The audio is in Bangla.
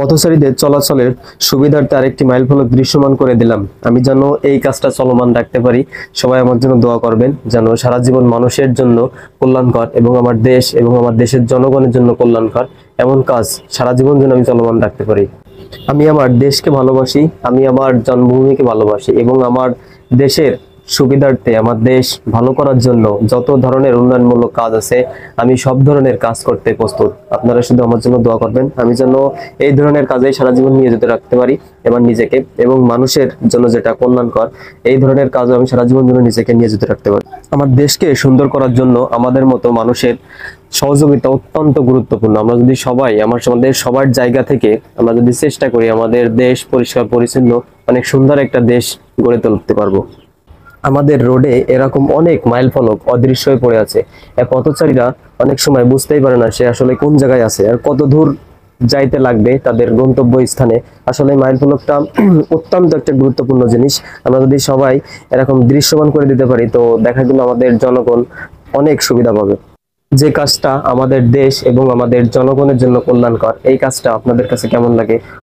পথচারীদের চলাচলের সুবিধার্থে আরেকটি মাইল ফলক দৃশ্যমান করে দিলাম। আমি যেন এই কাজটা চলমান রাখতে পারি। সবাই আমার জন্য দোয়া করবেন, যেন সারা জীবন মানুষের জন্য কল্যাণকর এবং আমার দেশ এবং আমার দেশের জনগণের জন্য কল্যাণকর এমন কাজ সারা জীবন যেন আমি চলমান রাখতে পারি। আমি আমার দেশকে ভালোবাসি, আমি আমার জন্মভূমিকে ভালোবাসি এবং আমার দেশের সুবিধার্থে, আমার দেশ ভালো করার জন্য যত ধরনের উন্নয়নমূলক কাজ আছে আমি সব ধরনের কাজ করতে প্রস্তুত। আপনারা শুধু আমার জন্য দোয়া করবেন, আমি যেন এই ধরনের কাজে সারা জীবন নিয়োজিত রাখতে পারি এবার নিজেকে, এবং মানুষের জন্য যেটা কল্যাণকর এই ধরনের কাজও আমি সারা জীবন জন্য নিজেকে নিয়োজিত রাখতে পারি। আমার দেশকে সুন্দর করার জন্য আমাদের মতো মানুষের সহযোগিতা অত্যন্ত গুরুত্বপূর্ণ। আমরা যদি সবাই আমাদের সবার জায়গা থেকে আমরা যদি চেষ্টা করি, আমাদের দেশ পরিষ্কার পরিচ্ছন্ন অনেক সুন্দর একটা দেশ গড়ে তুলতে পারবো। আমাদের রোডে এরকম অনেক মাইল ফলক অদৃশ্য হয়ে পড়ে আছে। পথচারীরা অনেক সময় বুঝতেই পারে না সে আসলে কোন জায়গায় আছে আর কত দূর যাইতে লাগবে তাদের গন্তব্য স্থানে। আসলে মাইল ফলকটা অত্যন্ত একটা গুরুত্বপূর্ণ জিনিস। আমরা যদি সবাই এরকম দৃশ্যমান করে দিতে পারি তো দেখা গেল আমাদের জনগণ অনেক সুবিধা পাবে। যে কাজটা আমাদের দেশ এবং আমাদের জনগণের জন্য কল্যাণকর, এই কাজটা আপনাদের কাছে কেমন লাগে